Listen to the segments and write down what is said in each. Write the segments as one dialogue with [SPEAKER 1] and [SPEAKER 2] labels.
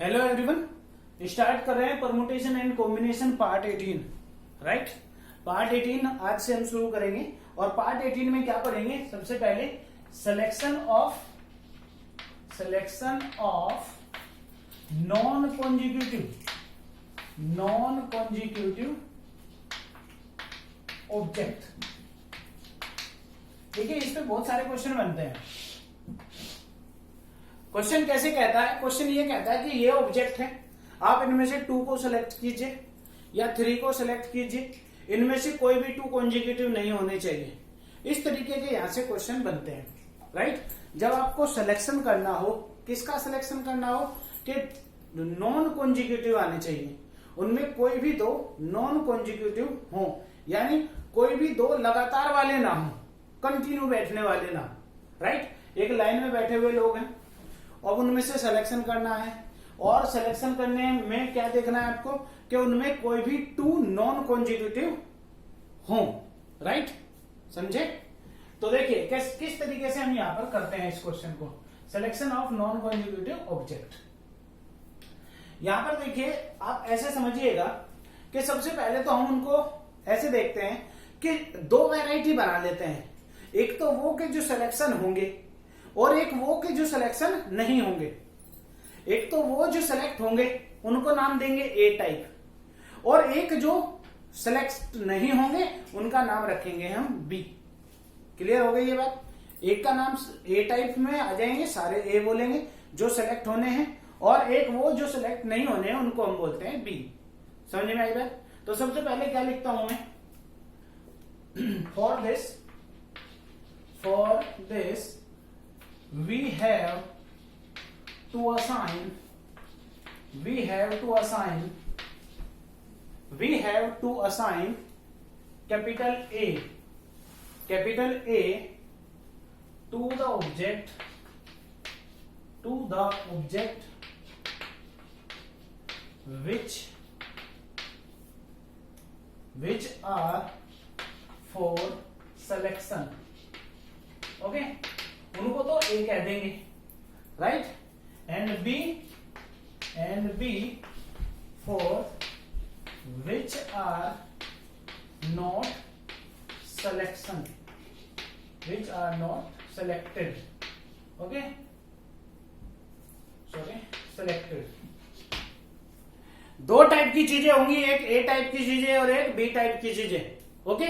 [SPEAKER 1] Hello everyone, start कर रहे हैं permutation and combination part 18। Right, part 18 आज से हम शुरू करेंगे। और पार्ट 18 में क्या पढ़ेंगे? सबसे पहले selection of non consecutive object. देखिए, इस पे बहुत सारे क्वेश्चन बनते हैं। क्वेश्चन कैसे कहता है? क्वेश्चन ये कहता है कि ये ऑब्जेक्ट है, आप इनमें से 2 को सिलेक्ट कीजिए या 3 को सिलेक्ट कीजिए, इनमें से कोई भी 2 कॉन्जिक्यूटिव नहीं होने चाहिए। इस तरीके के यहां से क्वेश्चन बनते हैं। राइट, जब आपको सिलेक्शन करना हो, किसका सिलेक्शन करना हो कि नॉन कॉन्जिक्यूटिव आने चाहिए, उनमें कोई भी 2 नॉन कॉन्जिक्यूटिव हो, यानी कोई भी 2 लगातार वाले ना हो, कंटिन्यू बैठने वाले ना। राइट, एक लाइन में बैठे हुए लोग हैं, अब उनमें से सिलेक्शन करना है, और सिलेक्शन करने में क्या देखना है आपको कि उनमें कोई भी 2 नॉन कॉन्जिक्यूटिव हो। राइट, समझे? तो देखिए किस तरीके से हम यहां पर करते हैं इस क्वेश्चन को, selection of non consecutive object. यहां पर देखिए, आप ऐसे समझिएगा कि सबसे पहले तो हम उनको ऐसे देखते हैं कि 2 वैरायटी बना लेते हैं। एक तो वो के जो सिलेक्शन होंगे और एक वो के जो सिलेक्शन नहीं होंगे। एक तो वो जो सिलेक्ट होंगे उनको नाम देंगे ए टाइप, और एक जो सिलेक्ट नहीं होंगे उनका नाम रखेंगे हम बी। क्लियर हो गई ये बात? एक का नाम ए टाइप में आ जाएंगे, सारे ए बोलेंगे जो सिलेक्ट होने हैं, और एक वो जो सिलेक्ट नहीं होने हैं उनको हम बोलते हैं बी। समझ में आई बात? तो सबसे पहले क्या लिखता हूं मैं? For this we have to assign capital A to the object which are for selection। Okay, उनको तो ए कह देंगे। Right, and B for which are not selected. Okay, sorry, selected. 2 type की चीजें होंगी, एक ए टाइप की चीजें और एक बी टाइप की चीजें। ओके,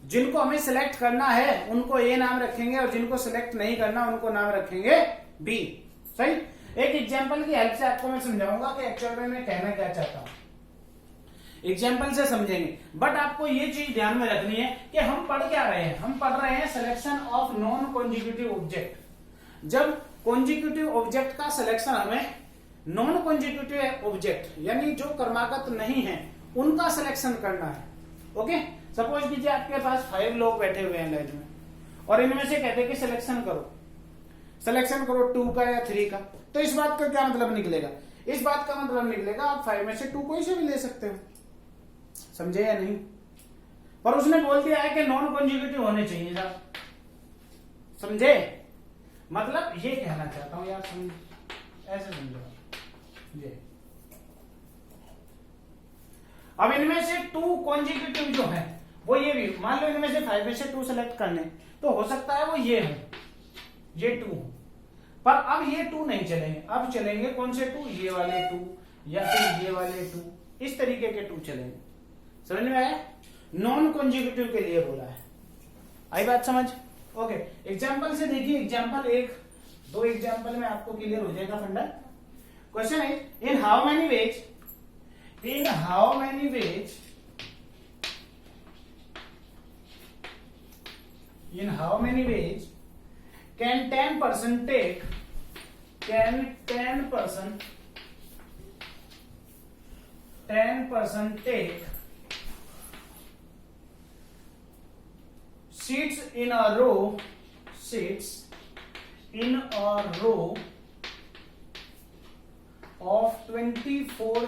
[SPEAKER 1] जिनको हमें सिलेक्ट करना है उनको ए नाम रखेंगे, और जिनको सिलेक्ट नहीं करना उनको नाम रखेंगे बी। सही? एक एग्जांपल की हेल्प से आपको मैं समझाऊंगा कि एक्चुअल में मैं कहना क्या चाहता हूं। एग्जांपल से समझेंगे, बट आपको ये चीज ध्यान में रखनी है कि हम पढ़ क्या रहे हैं। हम पढ़ रहे हैं selection of non consecutive object. जब कॉन्जिक्यूटिव ऑब्जेक्ट का सिलेक्शन हमें नॉन कॉन्जिक्यूटिव ऑब्जेक्ट यानी जो क्रमागत नहीं है उनका सिलेक्शन करना है। ओके, सपोज कीजिए आपके पास 5 लोग बैठे हुए हैं लाइन में, और इनमें से कहते हैं कि सिलेक्शन करो 2 का या 3 का। तो इस बात का क्या मतलब निकलेगा? इस बात का मतलब निकलेगा आप 5 में से 2 कोई से भी ले सकते हो। समझे या नहीं? पर उसने बोल दिया है कि नॉन कॉन्जिक्यूटिव होने चाहिए साहब। समझे? मतलब ये कहना चाहता हूं यार, ऐसे समझो ये। अब इनमें से 2 कॉन्जिक्यूटिव जो है वो ये भी, मान लो इनमें से 5 में से 2 सेलेक्ट करने, तो हो सकता है वो ये हो, ये 2 हो। पर अब ये 2 नहीं चलेंगे, अब चलेंगे कौन से 2? ये वाले 2 या फिर ये वाले 2, इस तरीके के 2 चलेंगे। समझ में आया? नॉन कॉन्जिक्यूटिव के लिए बोला है। आई बात समझ? ओके, एग्जाम्पल से देखिए, एग्जाम्पल 1-2 एग्जाम्पल में आपको क्लियर हो जाएगा फंडा। क्वेश्चन है, in how many ways can 10% take seats in a row of 24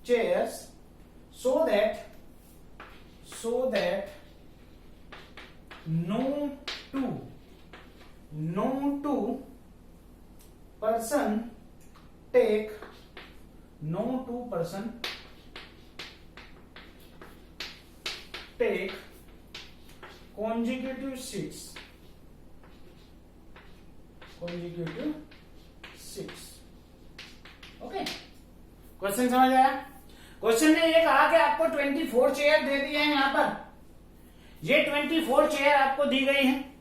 [SPEAKER 1] chairs so that no two no two person take consecutive seats. Okay, question समझ आया? क्वेश्चन ने ये कहा कि आपको 24 चेयर दे दिए हैं। यहां पर ये 24 चेयर आपको दी गई हैं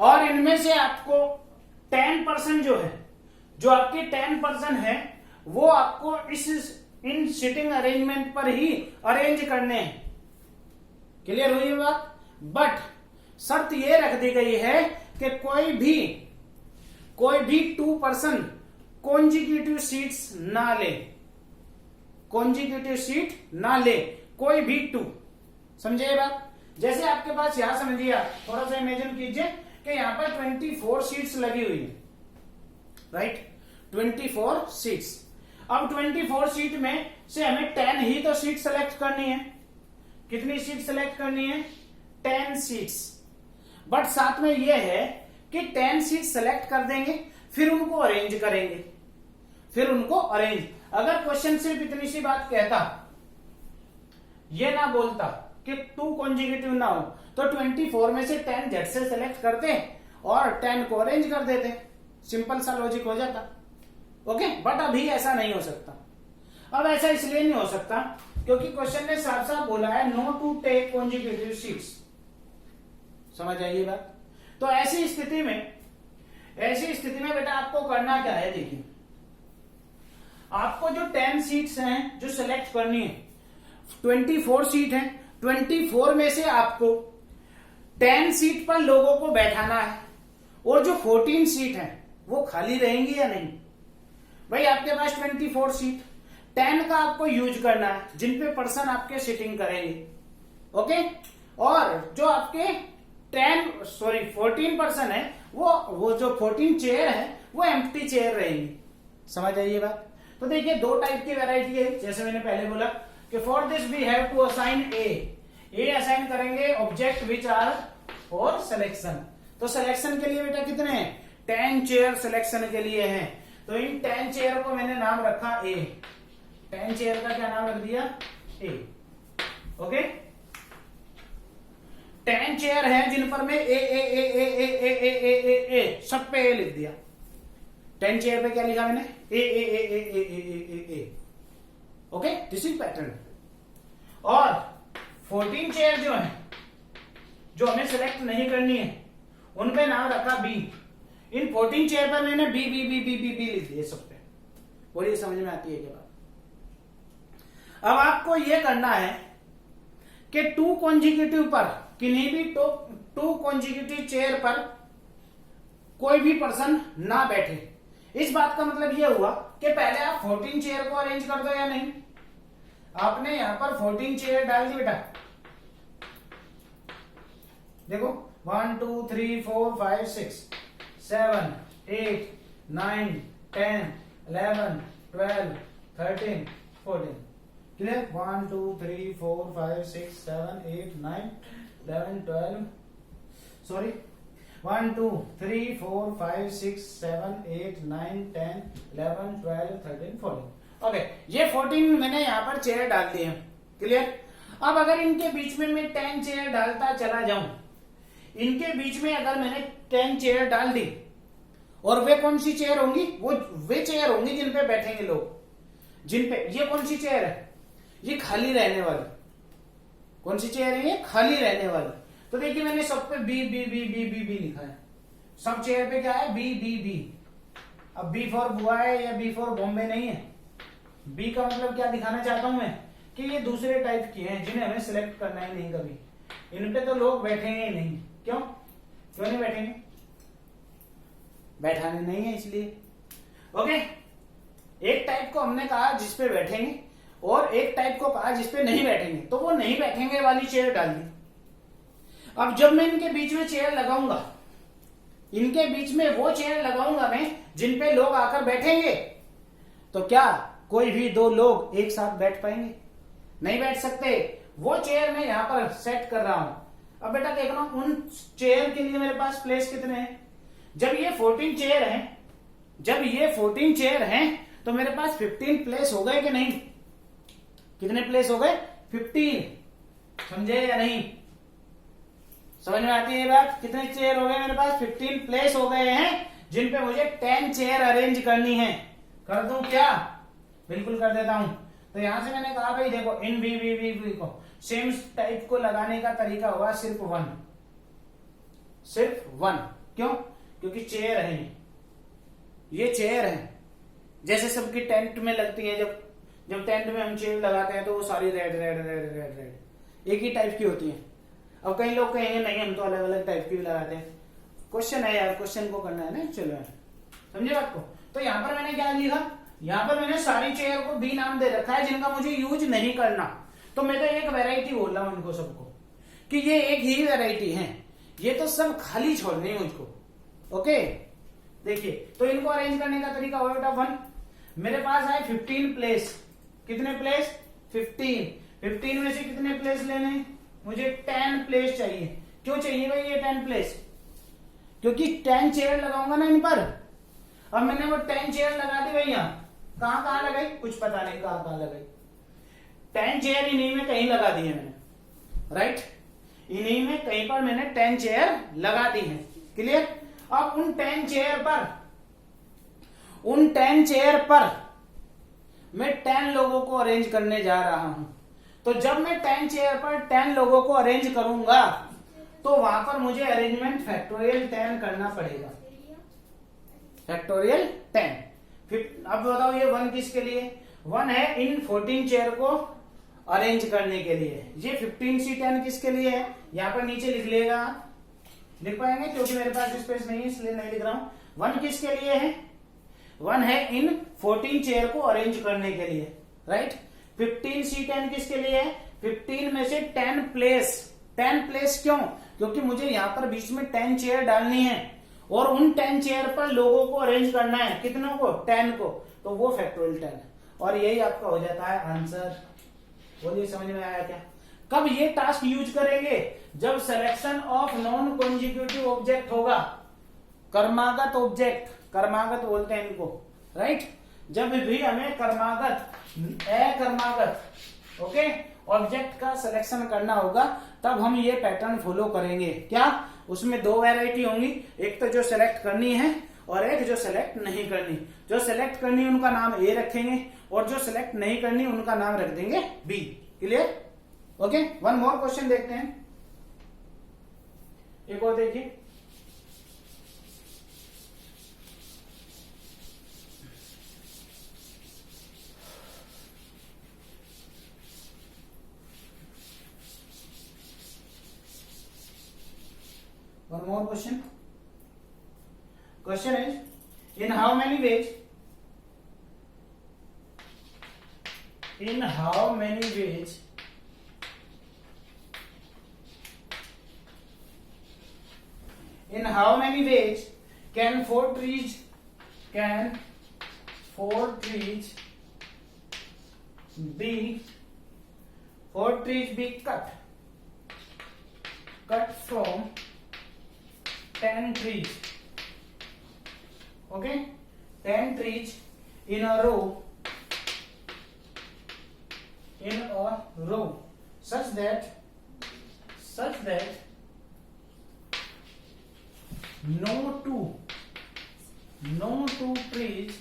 [SPEAKER 1] और इनमें से आपको 10% जो है, जो आपके 10% है, वो आपको इन सिटिंग अरेंजमेंट पर ही अरेंज करने हैं। क्लियर हुई ये बात? बट शर्त ये रख दी गई है कि कोई भी 2% कॉन्जिक्यूटिव सीट्स ना ले, कॉन्जिक्यूटिव सीट ना ले, कोई भी 2। समझे ये बात? जैसे आपके पास यहां समझिए, थोड़ा सा इमेजिन कीजिए कि यहां पर 24 सीट्स लगी हुई है, राइट? 24 सीट्स। अब 24 सीट में से हमें 10 ही तो सीट सेलेक्ट करनी है। कितनी सीट सेलेक्ट करनी है? 10 सीट्स। बट साथ में यह है कि 10 सीट सेलेक्ट कर देंगे, फिर उनको अरेंज करेंगे, अगर क्वेश्चन सिर्फ इतनी सी बात कहता, ये ना बोलता कि 2 कॉन्जिक्यूटिव ना हो, तो 24 में से 10 झट से सेलेक्ट करते और 10 को अरेंज कर देते, सिंपल सा लॉजिक हो जाता। ओके, बट अभी ऐसा नहीं हो सकता। अब ऐसा इसलिए नहीं हो सकता क्योंकि क्वेश्चन ने साफ साफ बोला है no two take consecutive seats. समझ आइए बात? तो ऐसी स्थिति में बेटा आपको करना क्या है? देखिए, आपको जो 10 सीट्स हैं जो सिलेक्ट करनी है, 24 सीट है, 24 में से आपको 10 सीट पर लोगों को बैठाना है और जो 14 सीट है वो खाली रहेंगी या नहीं? भाई आपके पास 24 सीट, 10 का आपको यूज करना है जिन पे पर्सन आपके सिटिंग करेंगे। ओके, और जो आपके 14% है, वो जो 14 चेयर है वो एम्प्टी चेयर रहेंगी। समझ आइए बात? तो देखिए, 2 टाइप की वैरायटी है। जैसे मैंने पहले बोला कि for this we have to assign a assign करेंगे object which are for selection. तो सिलेक्शन के लिए बेटा कितने हैं? 10 चेयर सिलेक्शन के लिए हैं। तो इन 10 चेयर को मैंने नाम रखा ए। 10 चेयर का क्या नाम रख दिया? ए। ओके, 10 चेयर है जिन पर मैं ए सब पे ए लिख दिया। 10 चेयर पे क्या लिखा मैंने? A. Okay, this is pattern. और 14 चेयर जो है, जो हमें सिलेक्ट नहीं करनी है, उन पे नाम रखा बी। इन 14 चेयर पर मैंने बी लिख दिए सब पे। बोलिए, समझ में आती है क्या बात? अब आपको यह करना है कि 2 कॉन्जिक्यूटिव पर, किन्हीं भी 2 कॉन्जिक्यूटिव चेयर पर कोई भी पर्सन ना बैठे। इस बात का मतलब यह हुआ कि पहले आप 14 चेयर को अरेंज कर दो या नहीं। आपने यहां पर 14 चेयर डाल दी बेटा। देखो, 1 2 3 4 5 6 7 8 9 10 11 12 13 14। क्लियर? 1 2 3 4 5 6 7 8 9 11 12 सॉरी 1 2 3 4 5 6 7 8 9 10 11 12 13 14। ओके, ये 14 मैंने यहां पर चेयर डाल दिए हैं। क्लियर? अब अगर इनके बीच में मैं 10 चेयर डालता चला जाऊं, इनके बीच में अगर मैंने 10 चेयर डाल दी, और वे कौन सी चेयर होंगी? वे चेयर होंगी जिन पे बैठेंगे लोग। जिन पे, ये कौन सी चेयर है? ये खाली रहने वाली। कौन सी चेयर है? ये खाली रहने वाली। तो देखिए, मैंने सब पे बी लिखा है। सब चेयर पे क्या है? बी। अब बी फॉर बुआ है या बी फॉर बॉम्बे नहीं है। बी का मतलब क्या दिखाना चाहता हूं मैं? कि ये दूसरे टाइप की हैं जिन्हें हमें सिलेक्ट करना ही नहीं कभी। इन पे तो लोग बैठेंगे ही नहीं। क्यों नहीं बैठेंगे? बैठाने नहीं है इसलिए। ओके, एक टाइप को हमने कहा जिसपे बैठेंगे और एक टाइप को कहा जिसपे नहीं बैठेंगे, तो वो नहीं बैठेंगे वाली चेयर डाल दी। अब जब मैं इनके बीच में चेयर लगाऊंगा, इनके बीच में वो चेयर लगाऊंगा मैं जिन पे लोग आकर बैठेंगे, तो क्या कोई भी 2 लोग एक साथ बैठ पाएंगे? नहीं बैठ सकते। वो चेयर मैं यहां पर सेट कर रहा हूं। अब बेटा देखना, उन चेयर के लिए मेरे पास प्लेस कितने हैं? जब ये 14 चेयर है, जब ये 14 चेयर हैं, तो मेरे पास 15 प्लेस हो गए कि नहीं? कितने प्लेस हो गए? 15। समझे या नहीं? समझ में आती है ये बात? कितने चेयर हो गए मेरे पास? 15 प्लेस हो गए हैं, जिन पे मुझे 10 चेयर अरेंज करनी है। कर दूं क्या? बिल्कुल कर देता हूं। तो यहां से मैंने कहा भाई देखो, इन वी को सेम टाइप को लगाने का तरीका होगा सिर्फ 1, सिर्फ 1। क्यों? क्योंकि चेयर है, ये चेयर है, जैसे सबकी टेंट में लगती है। जब टेंट में हम चेयर लगाते हैं तो वो सारी red red red red red एक ही टाइप की होती है। अब कई लोग कहेंगे नहीं, हम तो अलग अलग टाइप की भी लगाते हैं। क्वेश्चन है यार, क्वेश्चन को करना है ना। चलो समझे बात को? तो यहां पर मैंने क्या लिखा? यहां पर मैंने सारी चेयर को बी नाम दे रखा है, जिनका मुझे यूज नहीं करना। तो मैं तो एक वैरायटी बोल रहा हूं इनको सबको कि ये एक ही वैरायटी है, ये तो सब खाली छोड़ने हैं मुझको। ओके, देखिए तो इनको अरेंज करने का तरीका होगा बेटा 1। मेरे पास है 15 प्लेस। कितने प्लेस? 15। 15 में से कितने प्लेस लेने? मुझे 10 प्लेस चाहिए। क्यों चाहिए भाई ये 10 प्लेस? क्योंकि 10 चेयर लगाऊंगा ना इन पर। अब मैंने वो 10 चेयर लगा दी भैया, कहां कहां लगाई कुछ पता नहीं, कहां कहां लगाई। 10 चेयर इन्हीं में कहीं लगा दी है मैंने, राइट? इन्हीं में कहीं पर मैंने 10 चेयर लगा दी है। क्लियर? अब उन 10 चेयर पर मैं 10 लोगों को अरेंज करने जा रहा हूं। तो जब मैं 10 चेयर पर 10 लोगों को अरेंज करूंगा तो वहां पर मुझे अरेंजमेंट फैक्टोरियल 10 करना पड़ेगा। फैक्टोरियल 10। फिर अब बताओ ये 1 किसके लिए? 1 है इन 14 चेयर को अरेंज करने के लिए। ये 15C10 किसके लिए है? यहां पर नीचे लिख लेगा, लिख पाएंगे क्योंकि मेरे पास स्पेस नहीं है इसलिए नहीं लिख रहा हूं। 1 किसके लिए है? 1 है इन 14 चेयर को अरेंज करने के लिए, राइट? 15C10 किसके लिए है? 15 में से 10 प्लेस। 10 प्लेस क्यों? क्योंकि मुझे यहां पर बीच में 10 चेयर डालनी है और उन 10 चेयर पर लोगों को अरेंज करना है। कितनों को? 10 को। तो वो फैक्टोरियल 10 और यही आपका हो जाता है आंसर। बोलिए समझ में आया क्या? कब ये टास्क यूज करेंगे? जब selection of non consecutive object होगा। कर्मागत ऑब्जेक्ट, कर्मागत बोलते हैं इनको, राइट? जब भी हमें कर्मागत, अकर्मागत, ओके, ऑब्जेक्ट का सिलेक्शन करना होगा तब हम ये पैटर्न फॉलो करेंगे। क्या? उसमें 2 वैरायटी होंगी, एक तो जो सिलेक्ट करनी है और एक जो सिलेक्ट नहीं करनी। जो सिलेक्ट करनी है उनका नाम ए रखेंगे और जो सिलेक्ट नहीं करनी उनका नाम रख देंगे B. Clear? Okay, 1 more question देखते हैं। एक और देखिए, one more question. Question is, in how many ways can 4 trees be cut from 10 trees? Okay, 10 trees in a row such that no two trees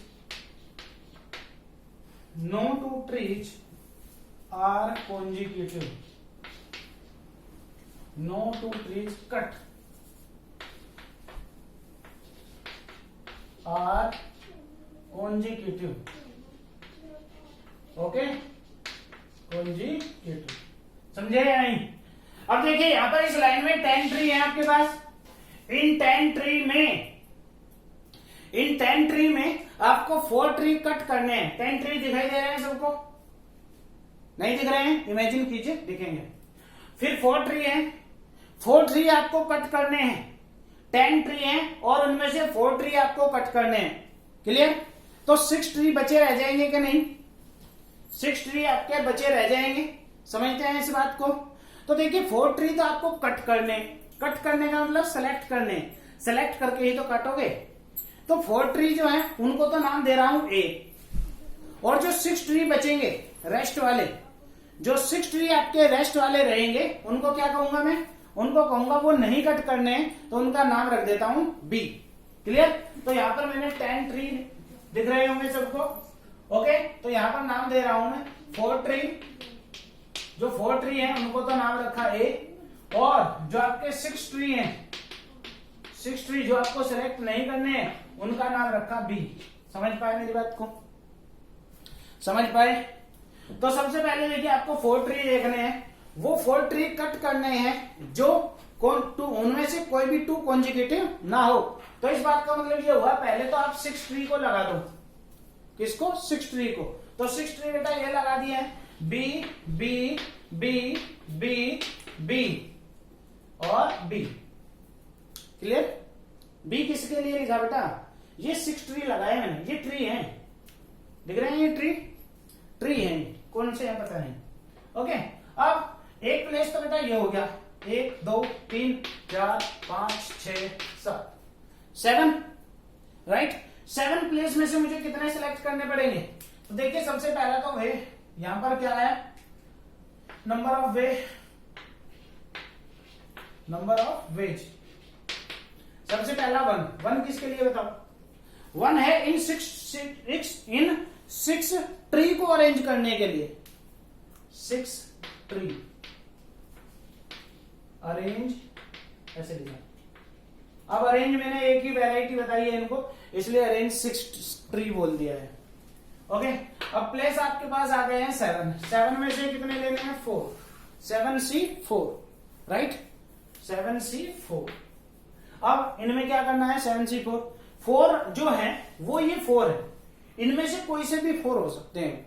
[SPEAKER 1] are consecutive. No 2 trees cut are consecutive. Okay, consecutive। समझे या नहीं? अब देखिए यहां पर इस line में 10 tree है आपके पास। इन 10 ट्री में आपको 4 ट्री कट करने हैं। 10 ट्री दिखाई दे रहे हैं सबको? नहीं दिख रहे हैं? इमेजिन कीजिए, दिखेंगे। फिर 4 ट्री है, 4 ट्री आपको कट करने हैं। 10 ट्री हैं और उनमें से 4 ट्री आपको कट करने हैं। क्लियर? तो 6 ट्री बचे रह जाएंगे कि नहीं? 6 ट्री आपके बचे रह जाएंगे। समझते हैं इस बात को? तो देखिए 4 ट्री तो आपको कट करने का मतलब सेलेक्ट करने। सेलेक्ट करके ही तो काटोगे। तो 4 ट्री जो है उनको तो नाम दे रहा हूं ए, और जो 6 ट्री बचेंगे रेस्ट वाले, जो 6 ट्री आपके रेस्ट वाले रहेंगे उनको क्या कहूंगा मैं, उनको कहूंगा वो नहीं कट करने हैं, तो उनका नाम रख देता हूं बी। क्लियर? तो यहां पर मैंने 10 ट्री दिख रहे होंगे सबको। ओके, तो यहां पर नाम दे रहा हूं मैं 4 ट्री, जो 4 ट्री है उनको तो नाम रखा ए, और जो आपके 6 ट्री हैं, 6 ट्री जो आपको सिलेक्ट नहीं करने हैं उनका नाम रखा बी। समझ पाए मेरी बात को? समझ पाए? तो सबसे पहले देखिए आपको 4 ट्री देखने हैं, वो 4 ट्री कट करने हैं जो उनमें से कोई भी 2 कॉन्जिक्यूटिव ना हो। तो इस बात का मतलब ये हुआ, पहले तो आप 6 ट्री को लगा दो। किसको? 6 ट्री को। तो 6 ट्री बेटा ये लगा दिया है, B B B B B और बी। क्लियर? बी किसके लिए लिखा बेटा? ये 6 ट्री लगाए मैंने, ये ट्री हैं, दिख रहे हैं ये ट्री? ट्री हैं, कौन से हैं पता नहीं। ओके, अब एक प्लेस तो बेटा ये हो गया, 1 2 3 4 5 6 7 7, राइट? 7 प्लेस में से मुझे कितने सिलेक्ट करने पड़ेंगे? तो देखिए सबसे पहला तो वे, यहां पर क्या है, number of way, number of veg. सबसे पहला 1 किसके लिए बताओ? 1 है इन 6 ट्री को अरेंज करने के लिए। 6 ट्री अरेंज, ऐसे लिखा। अब अरेंज मैंने एक ही वैरायटी बताई है इनको, इसलिए अरेंज 6 ट्री बोल दिया है। ओके, अब प्लेस आपके पास आ गए हैं 7 में से कितने लेने हैं? 4, 7C4, राइट? 7C4। अब इनमें क्या करना है? 7C4, 4 जो है वो ये 4 है, इनमें से कोई से भी 4 हो सकते हैं,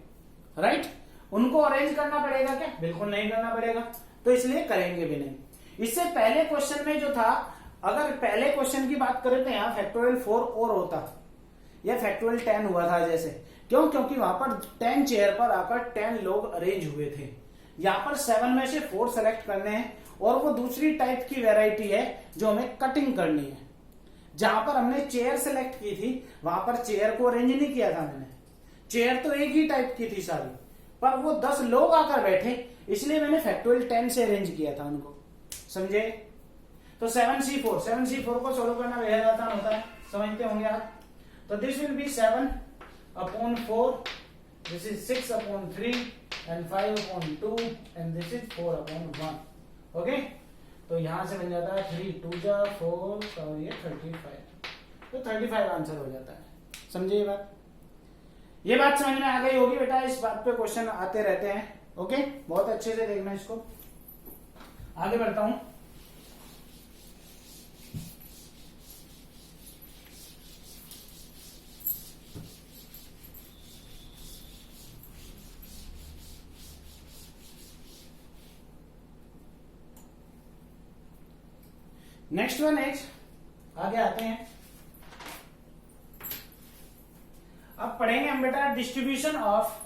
[SPEAKER 1] राइट? उनको अरेंज करना पड़ेगा क्या? बिल्कुल नहीं करना पड़ेगा, तो इसलिए करेंगे भी नहीं। इससे पहले क्वेश्चन में जो था, अगर पहले क्वेश्चन की बात करें तो यहां फैक्टोरियल 4 और होता, या फैक्टोरियल 10 हुआ था जैसे। क्यों? क्योंकि वहां पर 10 चेयर पर आकर 10 लोग अरेंज हुए थे। यहां पर 7 में से 4 सेलेक्ट करने हैं, और वो दूसरी टाइप की वैरायटी है जो हमें कटिंग करनी है। जहां पर हमने चेयर सेलेक्ट की थी वहां पर चेयर को अरेंज नहीं किया था मैंने, चेयर तो एक ही टाइप की थी सारी, पर वो 10 लोग आकर बैठे, इसलिए मैंने फैक्टोरियल 10 से अरेंज किया था उनको। समझे? तो 7C4 को सोल्व करना बेहद आसान होता है, समझते होंगे आप। तो this will be 7/4, this is 6/3 and 5/2 and this is 4/1। Okay, तो यहां से बन जाता है 3 2 4, तो ये 35, तो 35 आंसर हो जाता है। समझे ये बात? ये बात समझ में आ गई होगी बेटा, इस बात पे क्वेश्चन आते रहते हैं। ओके, बहुत अच्छे से देखना इसको। आगे बढ़ता हूं। नेक्स्ट वन इज, आगे आते हैं। अब पढ़ेंगे हम बेटा distribution of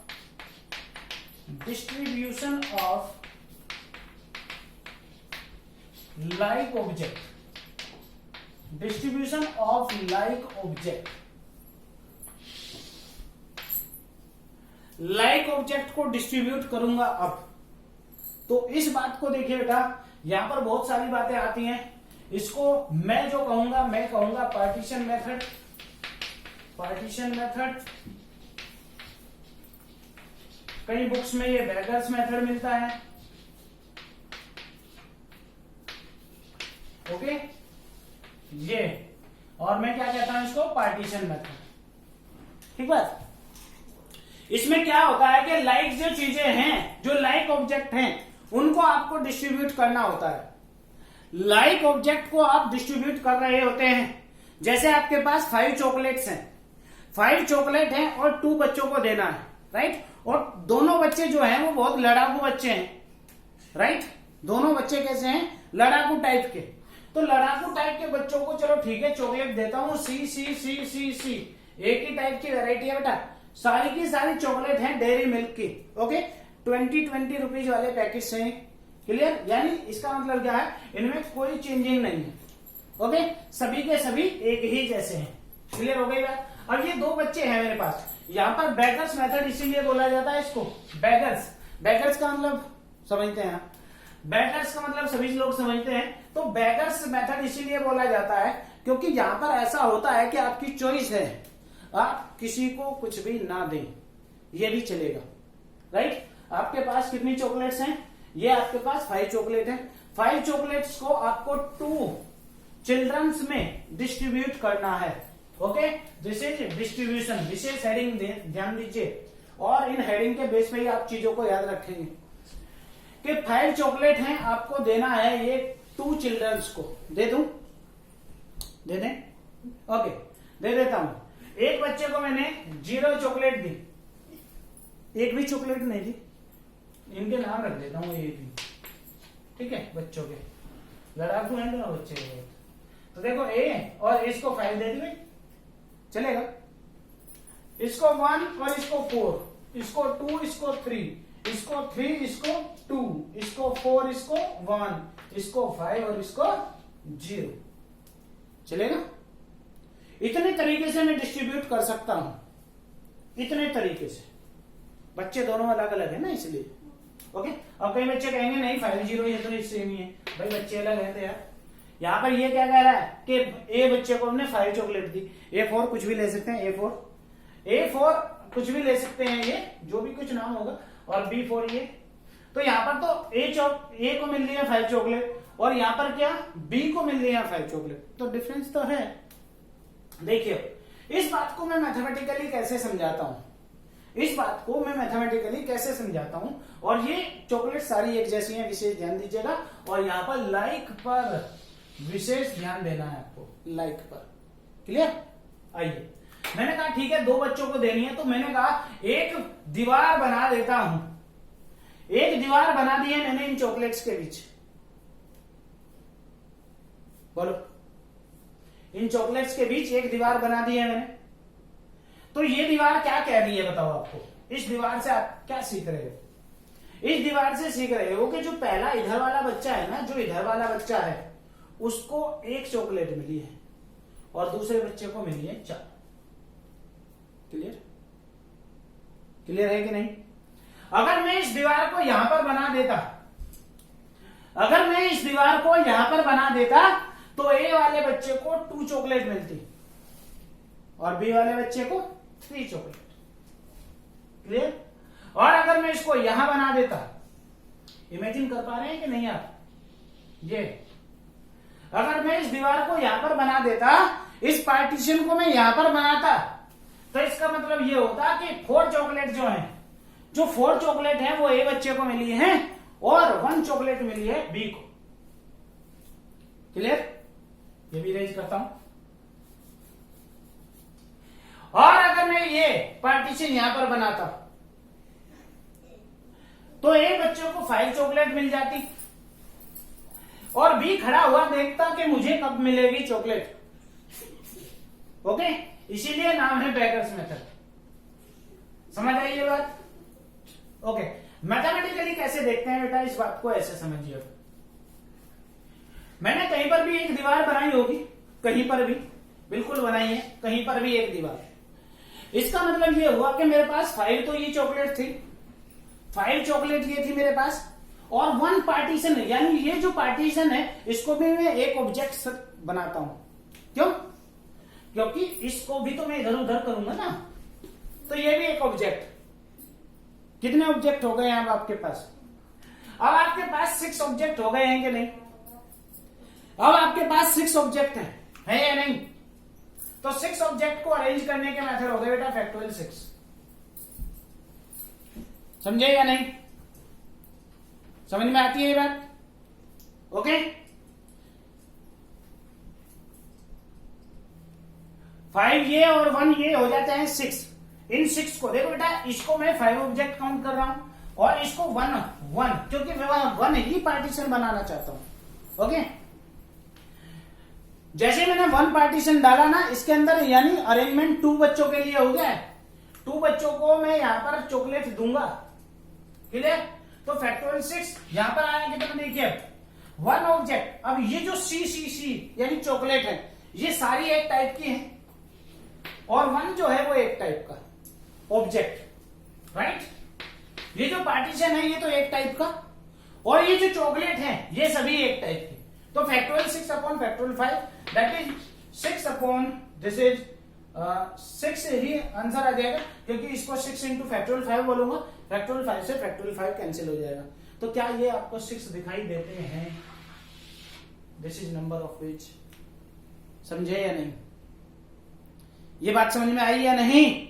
[SPEAKER 1] like object. Distribution of like object, like object को डिस्ट्रीब्यूट करूंगा अब। तो इस बात को देखिए बेटा, यहां पर बहुत सारी बातें आती हैं। इसको मैं जो कहूंगा, मैं कहूंगा पार्टीशन मेथड। पार्टीशन मेथड, कई बुक्स में ये बेगर्स मेथड मिलता है। ओके, ये, और मैं क्या कहता हूं इसको? Partition method. ठीक बात? इसमें क्या होता है कि लाइक जो चीजें हैं, जो लाइक ऑब्जेक्ट हैं, उनको आपको डिस्ट्रीब्यूट करना होता है। लाइक ऑब्जेक्ट को आप डिस्ट्रीब्यूट कर रहे होते हैं। जैसे आपके पास 5 चॉकलेट्स हैं, 5 चॉकलेट हैं और 2 बच्चों को देना है, राइट? और दोनों बच्चे जो हैं वो बहुत लड़ाकू बच्चे हैं, राइट? दोनों बच्चे कैसे हैं? लड़ाकू टाइप के। तो लड़ाकू टाइप के बच्चों को चलो ठीक है चॉकलेट देता हूं, सी सी सी सी सी, एक ही टाइप की वेरायटी है बेटा, सारी की सारी चॉकलेट है डेयरी मिल्क की। ओके, 20 रुपीज वाले पैकेट से। क्लियर? यानी इसका मतलब क्या है, इनमें कोई चेंजिंग नहीं है। ओके, सभी के सभी एक ही जैसे हैं। क्लियर हो गई बात। अब ये दो बच्चे हैं मेरे पास, यहाँ पर बेगर्स मेथड इसीलिए बोला जाता है इसको बेगर्स। बेगर्स का मतलब समझते हैं, बेगर्स का मतलब सभी लोग समझते हैं। तो बेगर्स मेथड इसीलिए बोला जाता है क्योंकि यहाँ पर ऐसा होता है कि आपकी चॉइस है, आप किसी को कुछ भी ना दें, ये भी चलेगा, राइट। आपके पास कितनी चॉकलेट्स हैं? ये आपके पास 5 चॉकलेट है। 5 चॉकलेट्स को आपको 2 चिल्ड्रंस में डिस्ट्रीब्यूट करना है। Okay, this is distribution. विशेष हेडिंग ध्यान दीजिए, और इन हेडिंग के बेस पे ही आप चीजों को याद रखेंगे कि 5 चॉकलेट हैं, आपको देना है ये 2 चिल्ड्रंस को। दे दूं? दे दें? ओके, दे देता हूं। एक बच्चे को मैंने 0 चॉकलेट दी, एक भी चॉकलेट नहीं दी, इनके नाम रख देता हूं, ये भी ठीक है, बच्चों के लड़ाकू हैं दोनों बच्चे के। तो देखो ए और इसको 5 दे दी भाई, चलेगा। इसको 1 और इसको 4, इसको 2, इसको 3, इसको 3, इसको 2, इसको 4, इसको 1, इसको 5 और इसको 0, चलेगा। इतने तरीके से मैं डिस्ट्रीब्यूट कर सकता हूं, इतने तरीके से। बच्चे दोनों अलग अलग है ना, इसलिए। ओके, अब कई बच्चे कहेंगे नहीं 5 0 ये तो सेम ही है। भाई बच्चे अलग है तो यार, यहाँ पर ये क्या कह रहा है कि ए बच्चे को हमने 5 चॉकलेट दी। A4 कुछ भी ले सकते हैं, A4 कुछ भी ले सकते हैं, ये जो भी कुछ नाम होगा, और B4 ये। तो यहाँ पर तो ए को मिल रही है 5 चॉकलेट, और यहाँ पर क्या B को मिल रही है 5 चॉकलेट, तो डिफरेंस तो है। देखिए, इस बात को मैं मैथमेटिकली कैसे समझाता हूं, कैसे समझाता हूं। और ये चॉकलेट सारी एक जैसी हैं, विशेष ध्यान दीजिएगा। और यहाँ पर लाइक पर विशेष ध्यान देना है आपको, लाइक पर। क्लियर? आइए, मैंने कहा ठीक है 2 बच्चों को देनी है, तो मैंने कहा एक दीवार बना देता हूं। एक दीवार बना दी है मैंने इन चॉकलेट्स के बीच। बोलो, इन चॉकलेट्स के बीच एक दीवार बना दी है मैंने। तो ये दीवार क्या कह रही है बताओ आपको? इस दीवार से आप क्या सीख रहे हो? इस दीवार से सीख रहे हो कि जो पहला इधर वाला बच्चा है ना, जो इधर वाला बच्चा है, उसको 1 चॉकलेट मिली है और दूसरे बच्चे को मिली है 4। क्लियर? क्लियर है कि नहीं? अगर मैं इस दीवार को यहां पर बना देता, तो ए वाले बच्चे को 2 चॉकलेट मिलती और बी वाले बच्चे को 3 चॉकलेट। क्लियर? और अगर मैं इसको यहां बना देता, इमेजिन कर पा रहे हैं कि नहीं आप? ये अगर मैं इस दीवार को यहां पर बना देता, इस पार्टीशन को मैं यहां पर बनाता, तो इसका मतलब ये होता कि 4 चॉकलेट जो 4 चॉकलेट है वो ए बच्चे को मिली है और 1 चॉकलेट मिली है बी को। क्लियर? ये भी रेज करता हूं। और अगर मैं ये पार्टीशन यहां पर बनाता, तो ए बच्चों को 5 चॉकलेट मिल जाती और बी खड़ा हुआ देखता कि मुझे कब मिलेगी चॉकलेट। ओके, इसीलिए नाम है बेगर्स मेथड। समझ आई ये बात? ओके, मैथमेटिकली कैसे देखते हैं बेटा, इस बात को ऐसे समझिए। मैंने कहीं पर भी एक दीवार बनाई होगी, कहीं पर भी बिल्कुल बनाई है, कहीं पर भी एक दीवार। इसका मतलब ये हुआ कि मेरे पास 5 तो ये चॉकलेट थी, 5 चॉकलेट ये थी मेरे पास, और 1 पार्टीशन है, यानी ये जो पार्टीशन है इसको भी मैं एक ऑब्जेक्ट बनाता हूं। क्यों? क्योंकि इसको भी तो मैं इधर उधर करूंगा ना, तो ये भी एक ऑब्जेक्ट। कितने ऑब्जेक्ट हो गए अब आपके पास? अब आपके पास 6 ऑब्जेक्ट हो गए हैं कि नहीं? अब आपके पास 6 ऑब्जेक्ट है या नहीं? तो 6 ऑब्जेक्ट को अरेंज करने के मेथड हो गए बेटा फैक्टोरियल 6। समझे या नहीं? समझ में आती है ये बात? ओके, 5 ये और 1 ये हो जाते हैं 6। इन 6 को देखो बेटा, इसको मैं 5 ऑब्जेक्ट काउंट कर रहा हूं और इसको 1 क्योंकि मैं 1 ही पार्टीशन बनाना चाहता हूं। ओके, जैसे मैंने 1 पार्टीशन डाला ना इसके अंदर, यानी अरेंजमेंट 2 बच्चों के लिए हो गया। 2 बच्चों को मैं यहां पर चॉकलेट दूंगा। क्लियर? तो फैक्टोरियल 6 यहां पर आया कितना देखिए, वन ऑब्जेक्ट। अब ये जो सी यानी चॉकलेट है, ये सारी एक टाइप की है, और वन जो है वो एक टाइप का ऑब्जेक्ट, राइट। ये जो पार्टीशन है ये तो एक टाइप का, और ये जो चॉकलेट है ये सभी एक टाइप की। तो factorial 6 upon factorial 5 that is 6 upon this is 6 ही आंसर आ जाएगा, क्योंकि इसको 6 इंटू फैक्टोरियल 5 बोलूंगा, फैक्टोरियल 5 से फैक्टोरियल 5 कैंसिल हो जाएगा। तो क्या ये आपको 6 दिखाई देते हैं? This is number of which. समझे या नहीं? ये बात समझ में आई या नहीं?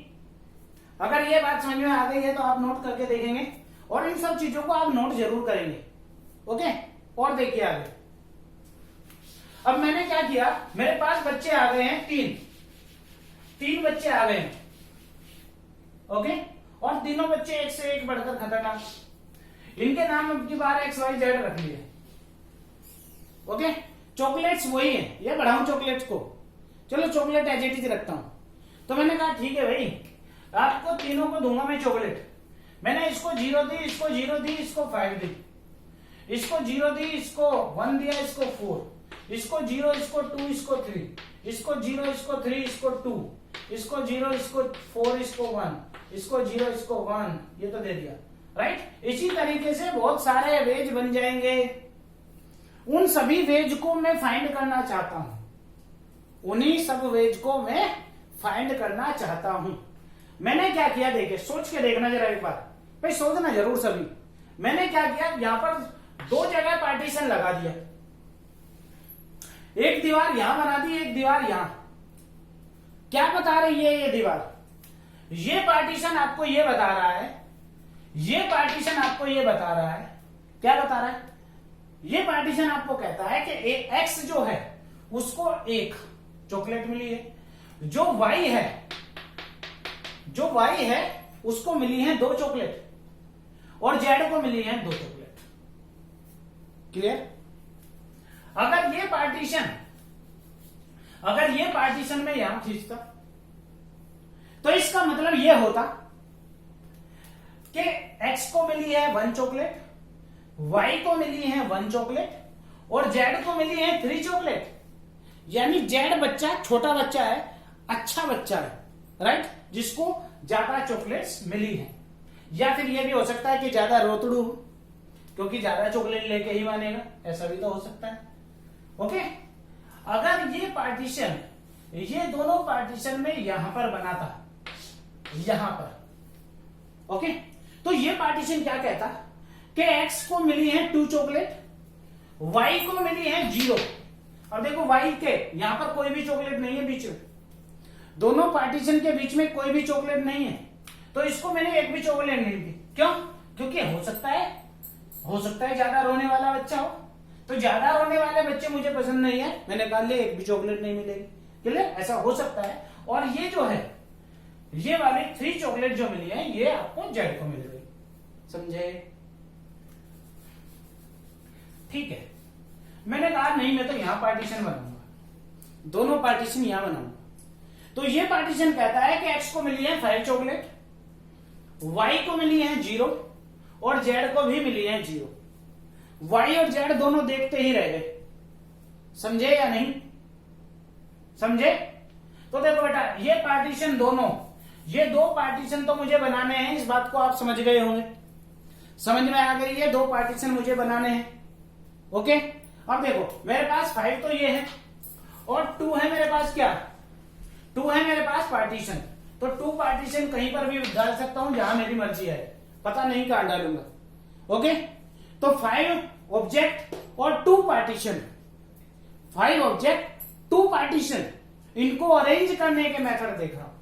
[SPEAKER 1] अगर ये बात समझ में आ गई है तो आप नोट करके देखेंगे, और इन सब चीजों को आप नोट जरूर करेंगे, ओके। और देखिए आगे, अब मैंने क्या किया, मेरे पास बच्चे आ गए हैं तीन बच्चे आ गए हैं, ओके। और तीनों बच्चे एक से एक बढ़कर खतरनाक, इनके नाम अब की बार XYZ रख लिए, ओके। चॉकलेट्स वही है, ये बढ़ाऊं चॉकलेट्स को, चलो चॉकलेट एज इट इज रखता हूं। तो मैंने कहा ठीक है भाई, आपको तीनों को दूंगा मैं चॉकलेट। मैंने इसको 0 दी, इसको 0 दी, इसको 5 दी, इसको 0 दी, इसको 1 दिया, इसको 4, इसको 0, इसको 2, इसको 3, इसको 0, इसको 3, इसको 2, इसको 0, इसको 4, इसको 1, इसको 0, इसको 1, ये तो दे दिया, राइट। इसी तरीके से बहुत सारे वेज बन जाएंगे। उन सभी वेज को मैं फाइंड करना चाहता हूं, उन्हीं सब वेज को मैं फाइंड करना चाहता हूं। मैंने क्या किया, देखिए सोच के देखना जरा एक बार, भाई सोचना जरूर सभी। मैंने क्या किया, यहां पर 2 जगह पार्टीशन लगा दिया, एक दीवार यहां बना दी, एक दीवार यहां। क्या बता रही है ये दीवार? ये पार्टीशन आपको ये बता रहा है, ये पार्टीशन आपको ये बता रहा है, क्या बता रहा है? ये पार्टीशन आपको कहता है कि एक्स जो है उसको एक चॉकलेट मिली है, जो वाई है उसको मिली है 2 चॉकलेट, और जेड को मिली है 2 चॉकलेट। क्लियर? अगर ये पार्टीशन में यहां खींचता तो इसका मतलब ये होता कि x को मिली है 1 चॉकलेट, y को मिली है 1 चॉकलेट, और z को मिली है 3 चॉकलेट। यानी z बच्चा छोटा बच्चा है, अच्छा बच्चा है, राइट, जिसको ज्यादा चॉकलेट्स मिली है। या फिर यह भी हो सकता है कि ज्यादा रोतड़ू, क्योंकि ज्यादा चॉकलेट लेके ही मानेगा, ऐसा भी तो हो सकता है, ओके। अगर ये पार्टीशन, ये दोनों पार्टीशन में यहां पर बना था, यहां पर, ओके, तो ये पार्टीशन क्या कहता कि x को मिली है 2 चॉकलेट, y को मिली है 0। अब देखो y के यहां पर कोई भी चॉकलेट नहीं है बीच में, दोनों पार्टीशन के बीच में कोई भी चॉकलेट नहीं है, तो इसको मैंने एक भी चॉकलेट नहीं दी। क्यों? क्योंकि हो सकता है ज्यादा रोने वाला बच्चा हो, तो ज्यादा रोने वाले बच्चे मुझे पसंद नहीं है, मैंने कहा ले एक भी चॉकलेट नहीं मिलेगी। क्लियर? ऐसा हो सकता है। और ये जो है, ये वाली 3 चॉकलेट जो मिली है, ये आपको जेड को मिल गई। समझे? ठीक है। मैंने कहा नहीं, मैं तो यहां पार्टीशन बनाऊंगा, दोनों पार्टीशन यहां बनाऊंगा। तो ये पार्टीशन कहता है कि x को मिली है 5 चॉकलेट, y को मिली है 0, और z को भी मिली है 0। y और z दोनों देखते ही रह गए। समझे या नहीं? समझे? तो देखो बेटा, ये पार्टीशन दोनों, ये 2 पार्टीशन तो मुझे बनाने हैं, इस बात को आप समझ गए होंगे, समझ में आ गई है। 2 पार्टीशन मुझे बनाने हैं, ओके। अब देखो मेरे पास 5 तो ये है, और 2 है मेरे पास, क्या 2 है मेरे पास पार्टीशन। तो 2 पार्टीशन कहीं पर भी डाल सकता हूं जहां मेरी मर्जी है, पता नहीं कहां डालूंगा, ओके। तो 5 ऑब्जेक्ट और 2 पार्टीशन, 5 ऑब्जेक्ट 2 पार्टीशन, इनको अरेंज करने के मेथड देख रहा हूं,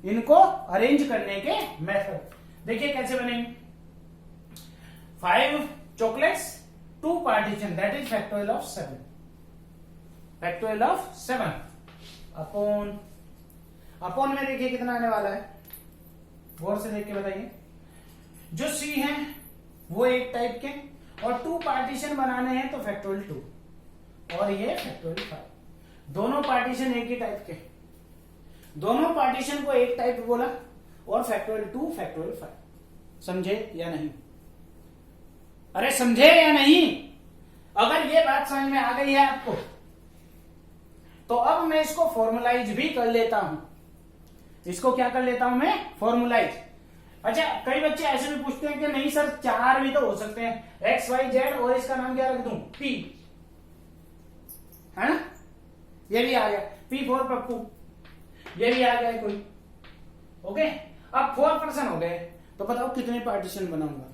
[SPEAKER 1] इनको अरेंज करने के मेथड देखिए कैसे बनेंगे। 5 chocolates 2 partition, that is factorial of 7, factorial of 7 upon में देखिए कितना आने वाला है, गौर से देख के बताइए। जो सी है वो एक टाइप के, और 2 पार्टीशन बनाने हैं तो फैक्टोरियल 2, और ये फैक्टोरियल 5। दोनों पार्टीशन एक ही टाइप के, दोनों पार्टीशन को एक टाइप बोला, और फैक्टोरियल 2 फैक्टोरियल 5। समझे या नहीं? अरे समझे या नहीं? अगर ये बात समझ में आ गई है आपको, तो अब मैं इसको फॉर्मुलाइज भी कर लेता हूं। इसको क्या कर लेता हूं मैं? फॉर्मुलाइज। अच्छा, कई बच्चे ऐसे भी पूछते हैं कि नहीं सर 4 भी तो हो सकते हैं, एक्स वाई जेड, और इसका नाम क्या रख दूं? पी, है ना? ये भी आ गया, पी फॉर पप्पू, ये भी आ गया कोई। ओके, अब 4 पर्सन हो गए, तो बताओ कितने पार्टीशन बनाऊंगा?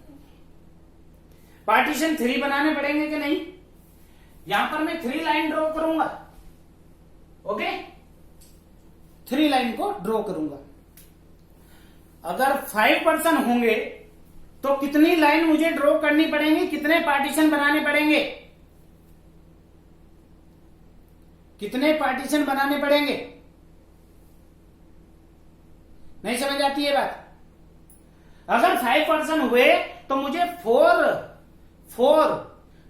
[SPEAKER 1] पार्टीशन 3 बनाने पड़ेंगे कि नहीं? यहां पर मैं 3 लाइन ड्रॉ करूंगा। ओके, 3 लाइन को ड्रॉ करूंगा। अगर 5 पर्सन होंगे तो कितनी लाइन मुझे ड्रॉ करनी पड़ेंगी? कितने पार्टीशन बनाने पड़ेंगे? कितने पार्टीशन बनाने पड़ेंगे? नहीं समझ आती है बात? अगर 5 पर्सन हुए तो मुझे 4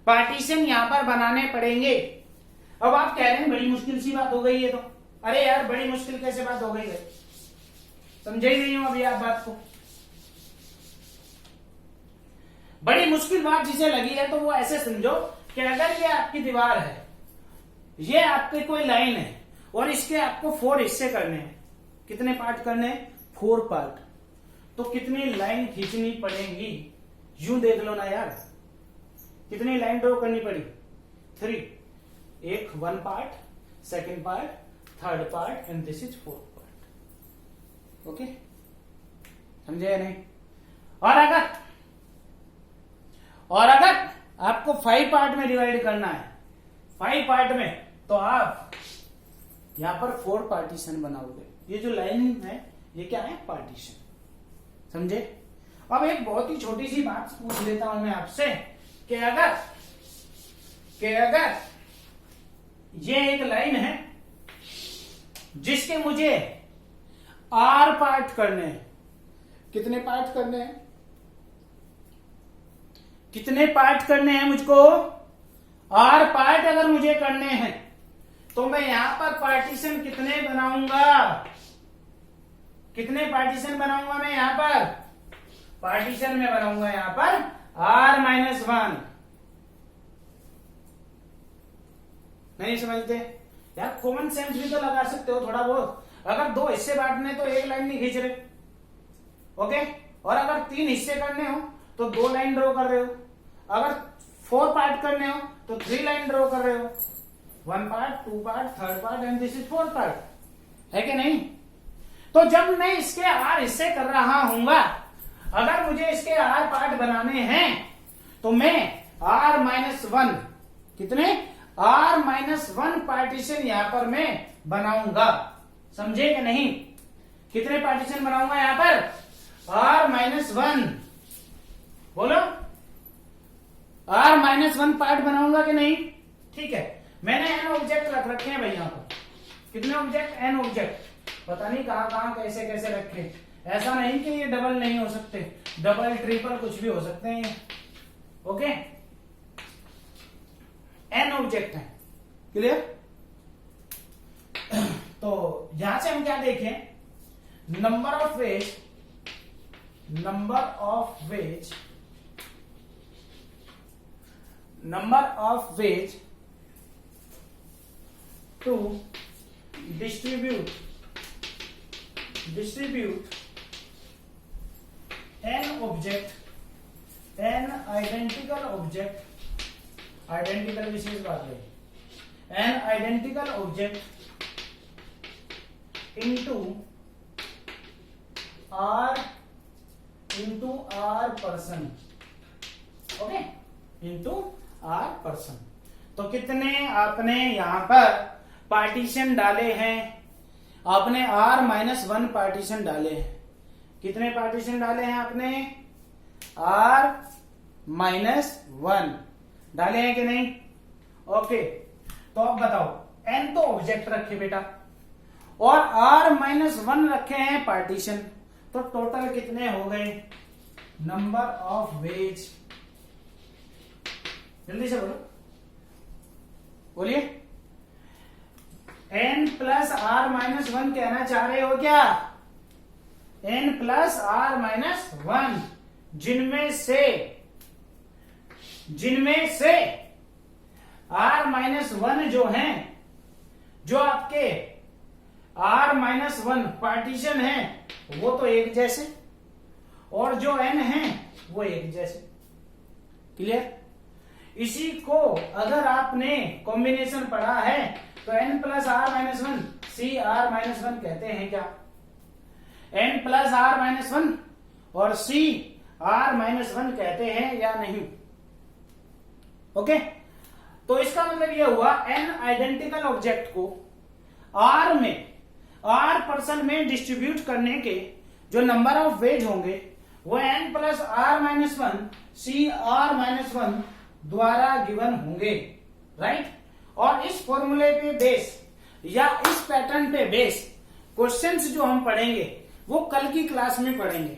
[SPEAKER 1] पार्टीशन यहां पर बनाने पड़ेंगे। अब आप कह रहे हैं बड़ी मुश्किल सी बात हो गई है, तो अरे यार बड़ी मुश्किल कैसे बात हो गई है? समझे ही नहीं हूं अभी आप बात को। बड़ी मुश्किल बात जिसे लगी है तो वो ऐसे समझो कि अगर ये आपकी दीवार है, ये आपके कोई लाइन है, और इसके आपको 4 हिस्से करने हैं। कितने पार्ट करने हैं? 4 पार्ट। तो कितनी लाइन खींचनी पड़ेंगी? यूं देख लो ना यार, कितनी लाइन ड्रॉ करनी पड़ी? 3। एक 1 part, second part, third part, and this is 4th part. Okay, समझे या नहीं? और अगर आपको 5 पार्ट में डिवाइड करना है, 5 पार्ट में, तो आप यहां पर 4 पार्टीशन बनाओगे। ये जो लाइन है ये क्या है? पार्टीशन। समझे? अब एक बहुत ही छोटी सी बात पूछ लेता हूं मैं आपसे कि अगर ये एक लाइन है जिसके मुझे R पार्ट करने हैं। कितने पार्ट करने हैं? कितने पार्ट करने हैं मुझको? R पार्ट अगर मुझे करने हैं तो मैं यहां पर पार्टीशन कितने बनाऊंगा? कितने पार्टीशन बनाऊंगा मैं यहां पर? पार्टीशन में बनाऊंगा यहां पर R-1। नहीं समझते यार? कॉमन सेंस भी तो लगा सकते हो थोड़ा बहुत। अगर 2 हिस्से बांटने तो 1 लाइन नहीं खींच रहे, ओके? और अगर 3 हिस्से करने हो तो 2 लाइन ड्रॉ कर रहे हो। अगर 4 पार्ट करने हो तो 3 लाइन ड्रॉ कर रहे हो। 1 part, 2 part, third part, and this is 4th part. है कि नहीं? तो जब मैं इसके R हिस्से कर रहा हूंगा, अगर मुझे इसके R पार्ट बनाने हैं तो मैं R-1 कितने? R-1 पार्टीशन यहां पर मैं बनाऊंगा। समझे कि नहीं? कितने पार्टीशन बनाऊंगा यहां पर? R-1। बोलो, R-1 पार्ट बनाऊंगा कि नहीं? ठीक है, मैंने n ऑब्जेक्ट रख रखे हैं भाई यहां पर। कितने ऑब्जेक्ट? n object. पता नहीं कहां कहां कैसे कैसे रखे। ऐसा नहीं कि ये डबल नहीं हो सकते, डबल ट्रिपल कुछ भी हो सकते हैं। ओके, n ऑब्जेक्ट है। क्लियर? तो यहां से हम क्या देखें? Number of ways to distribute n object, n identical object, identical विशेष बात है, n identical object into R person. Okay, into R person. तो कितने आपने यहां पर पार्टीशन डाले हैं? आपने R-1 पार्टीशन डाले हैं। कितने पार्टीशन डाले हैं आपने? R-1 डाले हैं कि नहीं? ओके, तो अब बताओ, n तो ऑब्जेक्ट रखे बेटा, और R-1 रखे हैं पार्टीशन, तो टोटल कितने हो गए? Number of veg. जल्दी से बोलो, बोलिए। n प्लस R-1 कहना चाह रहे हो क्या? n प्लस R-1, जिनमें से R-1 जो है, जो आपके R-1 पार्टीशन है वो तो एक जैसे, और जो n है वो एक जैसे। क्लियर? इसी को अगर आपने कॉम्बिनेशन पढ़ा है तो n प्लस R-1 CR-1 कहते हैं क्या? n प्लस R-1 और CR-1 कहते हैं या नहीं? ओके, तो इसका मतलब यह हुआ n आइडेंटिकल ऑब्जेक्ट को R में डिस्ट्रीब्यूट करने के जो नंबर ऑफ वेज होंगे वो n प्लस R-1 CR-1 द्वारा गिवन होंगे, राइट? और इस फॉर्मूले पे बेस या इस पैटर्न पे बेस क्वेश्चंस जो हम पढ़ेंगे वो कल की क्लास में पढ़ेंगे।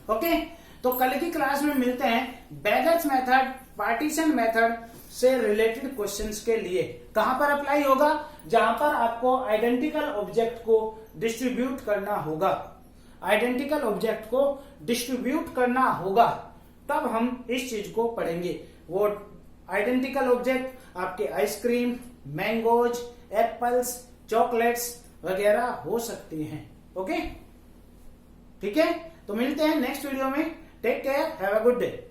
[SPEAKER 1] ओके, तो कल की क्लास में मिलते हैं बैगर्स मेथड, पार्टीशन मेथड से रिलेटेड क्वेश्चंस के लिए। कहां पर अप्लाई होगा? जहां पर आपको आइडेंटिकल ऑब्जेक्ट को डिस्ट्रीब्यूट करना होगा, आइडेंटिकल ऑब्जेक्ट को डिस्ट्रीब्यूट करना होगा, तब हम इस चीज को पढ़ेंगे। वो आइडेंटिकल ऑब्जेक्ट आपके आइसक्रीम, मैंगोज, एप्पल्स, चॉकलेट्स वगैरह हो सकते हैं। ओके, ठीक है, तो मिलते हैं नेक्स्ट वीडियो में। Take care, have a good day.